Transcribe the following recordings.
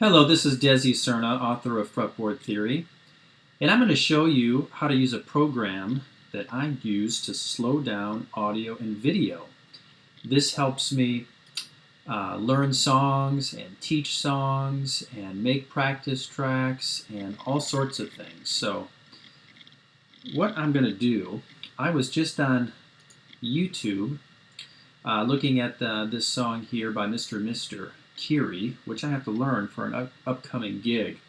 Hello, this is Desi Cerna, author of Fretboard Theory, and I'm going to show you how to use a program that I use to slow down audio and video. This helps me learn songs and teach songs and make practice tracks and all sorts of things. So what I'm going to do, I was just on YouTube looking at this song here by Mr. Kiri, which I have to learn for an upcoming gig.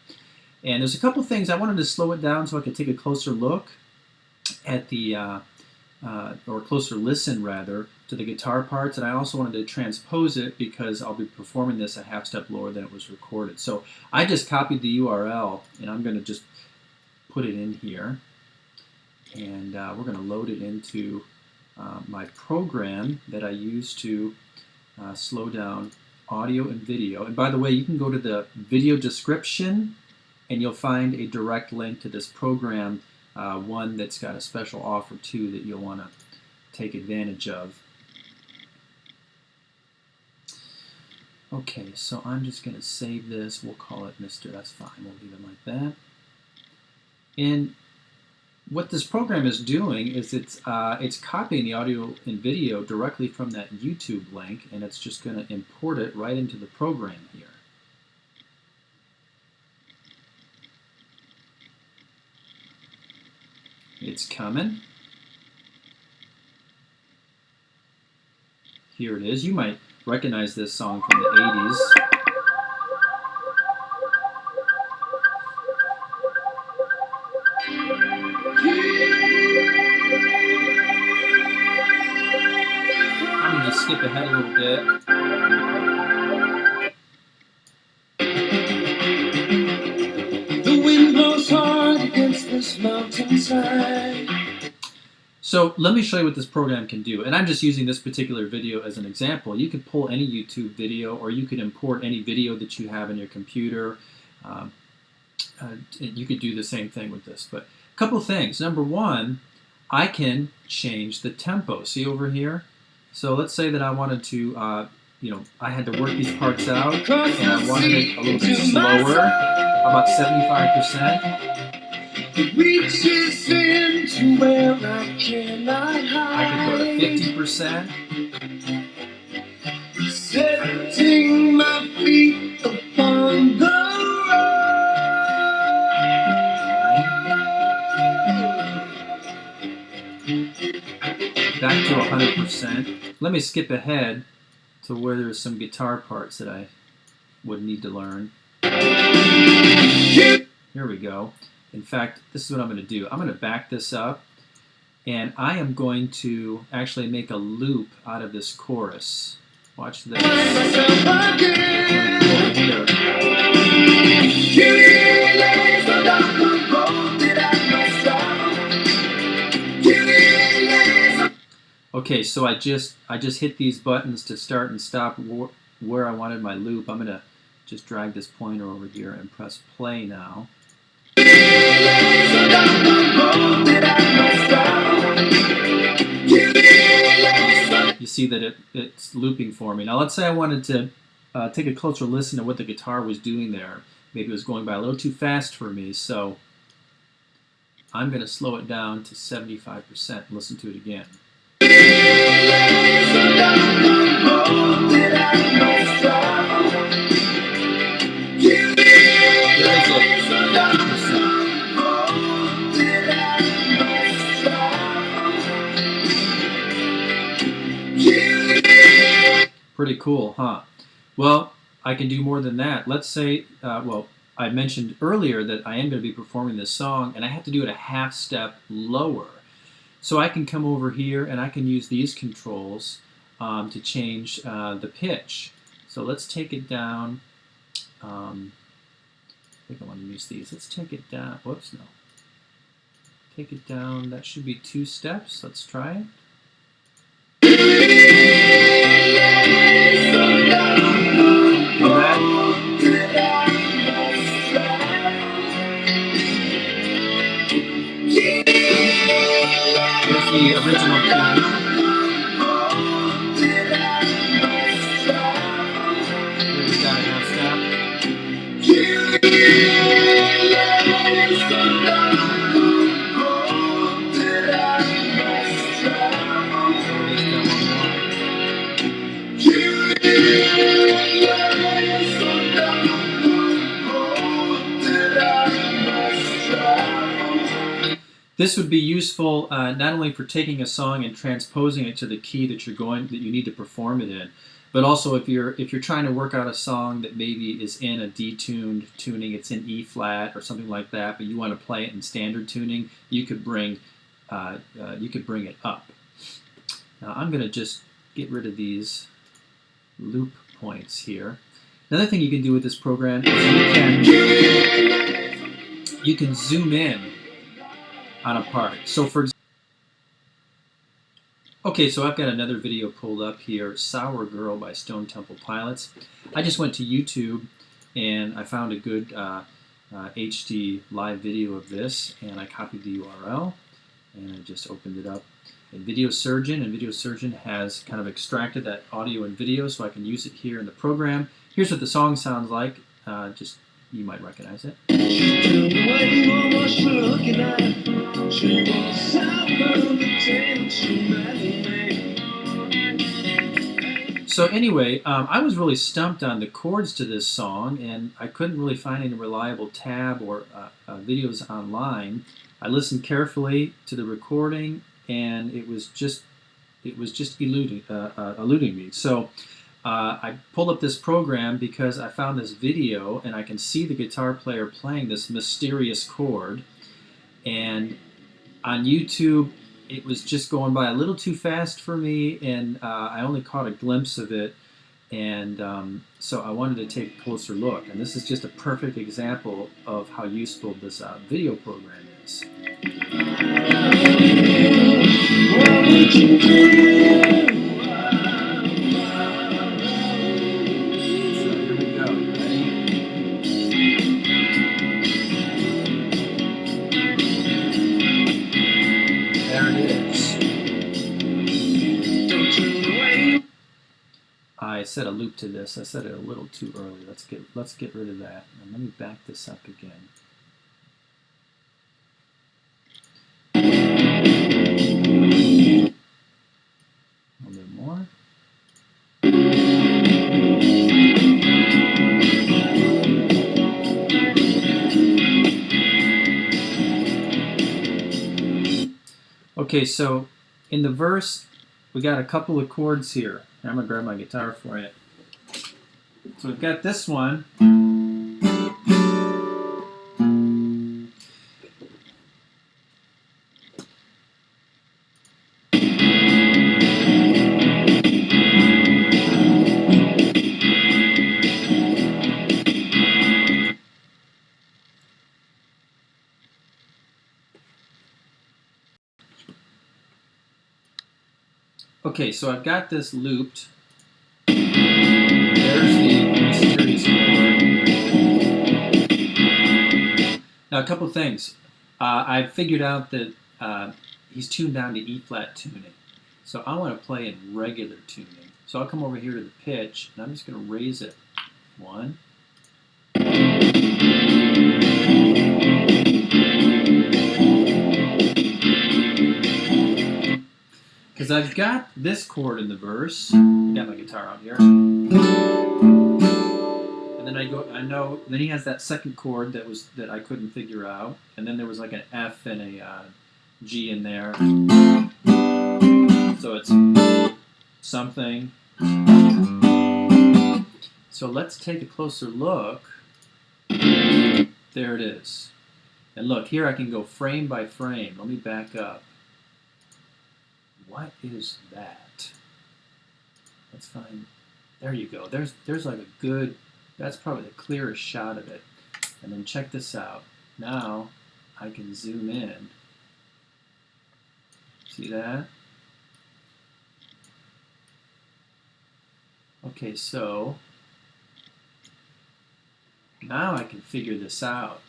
And there's a couple things I wanted to slow it down so I could take a closer look at the, or closer listen rather, to the guitar parts. And I also wanted to transpose it because I'll be performing this a half step lower than it was recorded. So I just copied the URL and I'm going to just put it in here. And we're going to load it into my program that I use to slow down audio and video. And by the way, you can go to the video description and you'll find a direct link to this program, one that's got a special offer too that you'll want to take advantage of. Okay, so I'm just going to save this. We'll call it Mr. That's fine. We'll leave it like that. And what this program is doing is it's copying the audio and video directly from that YouTube link, and it's just going to import it right into the program here. It's coming. Here it is. You might recognize this song from the 80s. I'm going to skip ahead a little bit. The wind blows hard against this mountainside. So let me show you what this program can do. And I'm just using this particular video as an example. You could pull any YouTube video, or you could import any video that you have in your computer. You could do the same thing with this. But a couple things. Number one, I can change the tempo. See over here? So let's say that I wanted to, I had to work these parts out, and I wanted it a little bit slower, about 75%. It reaches into where I cannot hide. I could go to 50%. Setting my feet upon the road. Back to 100%. Let me skip ahead to where there's some guitar parts that I would need to learn. Here we go. In fact, this is what I'm going to do. I'm going to back this up, and I am going to actually make a loop out of this chorus. Watch this. Okay, so I just hit these buttons to start and stop where I wanted my loop. I'm going to just drag this pointer over here and press play now. You see that it's looping for me. Now let's say I wanted to take a closer listen to what the guitar was doing there. Maybe it was going by a little too fast for me, so I'm going to slow it down to 75%. Listen to it again. Pretty cool, huh? Well, I can do more than that. Let's say, I mentioned earlier that I am going to be performing this song, and I have to do it a half step lower. So I can come over here, and I can use these controls to change the pitch. So let's take it down. I think I want to use these. Let's take it down. Whoops, no. Take it down. That should be 2 steps. Let's try it. Here's the original key. Here we got a half step. This would be useful not only for taking a song and transposing it to the key that you need to perform it in, but also if you're trying to work out a song that maybe is in a detuned tuning, it's in E flat or something like that, but you want to play it in standard tuning, you could bring it up. Now I'm going to just get rid of these loop points here. Another thing you can do with this program is you can zoom in on a part. So okay, so I've got another video pulled up here, Sour Girl by Stone Temple Pilots. I just went to YouTube and I found a good HD live video of this, and I copied the URL and I just opened it up in Video Surgeon, and Video Surgeon has kind of extracted that audio and video so I can use it here in the program. Here's what the song sounds like. Just you might recognize it. So anyway, I was really stumped on the chords to this song, and I couldn't really find any reliable tab or videos online. I listened carefully to the recording, and it was just eluding me. So I pulled up this program because I found this video, and I can see the guitar player playing this mysterious chord. And on YouTube, it was just going by a little too fast for me, and I only caught a glimpse of it. And so I wanted to take a closer look. And this is just a perfect example of how useful this video program is. What would you do? So here we go. Ready? There it is. I set a loop to this. I set it a little too early. Let's get rid of that. And let me back this up again. A little bit more. Okay, so in the verse, we got a couple of chords here. I'm going to grab my guitar for you. So we've got this one. Okay, so I've got this looped. There's the mysterious chord. Now, a couple things. I figured out that he's tuned down to E flat tuning. So I want to play in regular tuning. So I'll come over here to the pitch, and I'm just going to raise it. 1. Because I've got this chord in the verse. Got my guitar out here. And then then he has that second chord that I couldn't figure out. And then there was like an F and a G in there. So it's something. So let's take a closer look. There it is. And look, here I can go frame by frame. Let me back up. What is that? Let's find, there you go. There's like a good, that's probably the clearest shot of it. And then check this out. Now I can zoom in. See that? Okay, so now I can figure this out.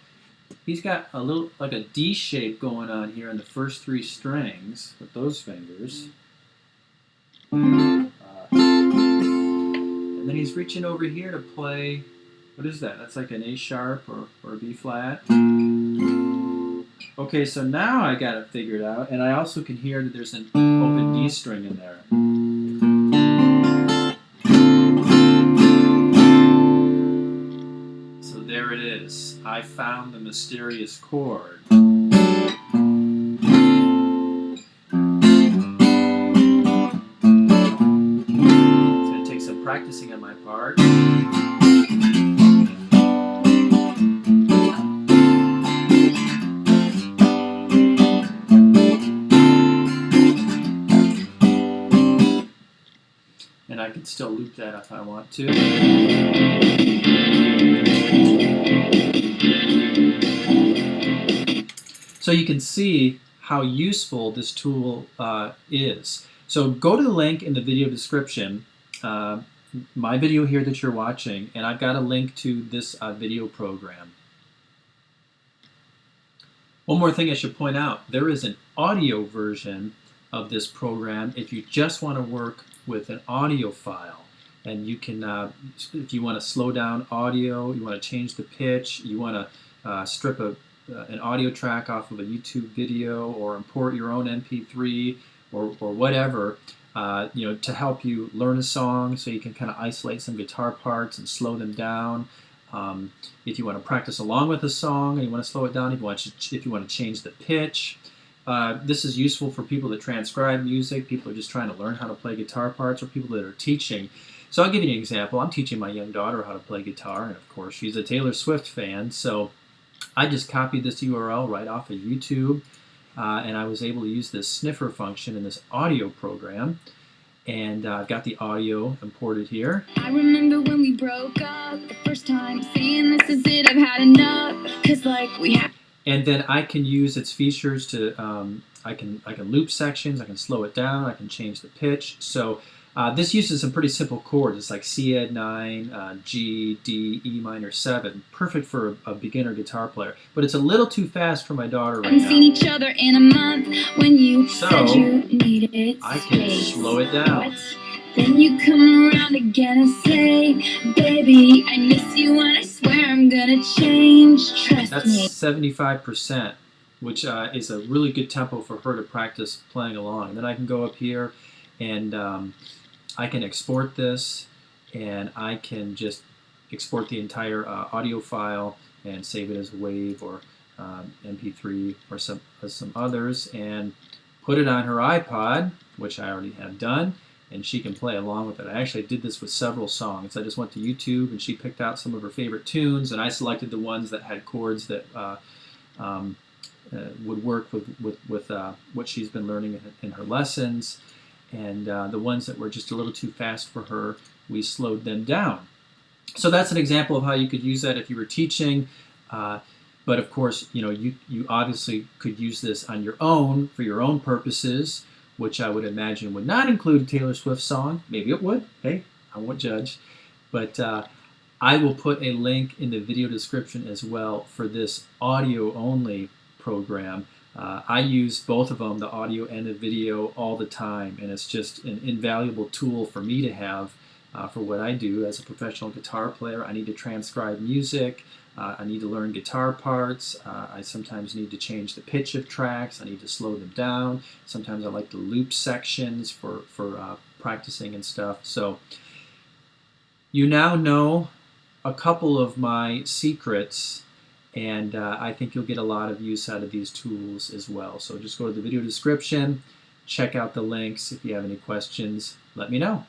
He's got a little, like a D shape going on here in the first 3 strings with those fingers. And then he's reaching over here to play What is that? That's like an A sharp or a B flat. Okay, so now I got it figured out, and I also can hear that there's an open D string in there. So there it is. I found the mysterious chord. It's going to take some practicing on my part. And I can still loop that if I want to. So you can see how useful this tool is. So go to the link in the video description, my video here that you're watching, and I've got a link to this video program. One more thing I should point out, there is an audio version of this program if you just want to work with an audio file. And you can, if you want to slow down audio, you want to change the pitch, you want to strip an audio track off of a YouTube video or import your own MP3 or whatever, to help you learn a song so you can kind of isolate some guitar parts and slow them down. If you want to practice along with a song and you want to slow it down, if you want to change the pitch. This is useful for people that transcribe music, people who are just trying to learn how to play guitar parts, or people that are teaching. So I'll give you an example. I'm teaching my young daughter how to play guitar, and of course she's a Taylor Swift fan, so I just copied this URL right off of YouTube, and I was able to use this sniffer function in this audio program, and I've got the audio imported here. I remember when we broke up the first time, saying this is it, I've had enough, 'cause like we have. And then I can use its features to, I can loop sections, I can slow it down, I can change the pitch. So this uses some pretty simple chords. It's like C add 9, G, D, E minor 7. Perfect for a beginner guitar player. But it's a little too fast for my daughter right now. Haven't seen each other in a month when you So, said you needed I can space. slow it down. What? Then you come around again and say, baby, I miss you and I swear I'm gonna change. Trust That's me. 75%, which is a really good tempo for her to practice playing along. And then I can go up here and I can export this, and I can just export the entire audio file and save it as a WAV or MP3 or some others, and put it on her iPod, which I already have done, and she can play along with it. I actually did this with several songs. I just went to YouTube and she picked out some of her favorite tunes, and I selected the ones that had chords that would work with what she's been learning in her lessons, and the ones that were just a little too fast for her, we slowed them down. So that's an example of how you could use that if you were teaching. But of course, you obviously could use this on your own for your own purposes, which I would imagine would not include a Taylor Swift song. Maybe it would. Hey, I won't judge. But I will put a link in the video description as well for this audio-only program. I use both of them, the audio and the video, all the time, and it's just an invaluable tool for me to have for what I do as a professional guitar player. I need to transcribe music. I need to learn guitar parts. I sometimes need to change the pitch of tracks. I need to slow them down. Sometimes I like to loop sections for practicing and stuff. So you now know a couple of my secrets, and I think you'll get a lot of use out of these tools as well. So just go to the video description, check out the links. If you have any questions, let me know.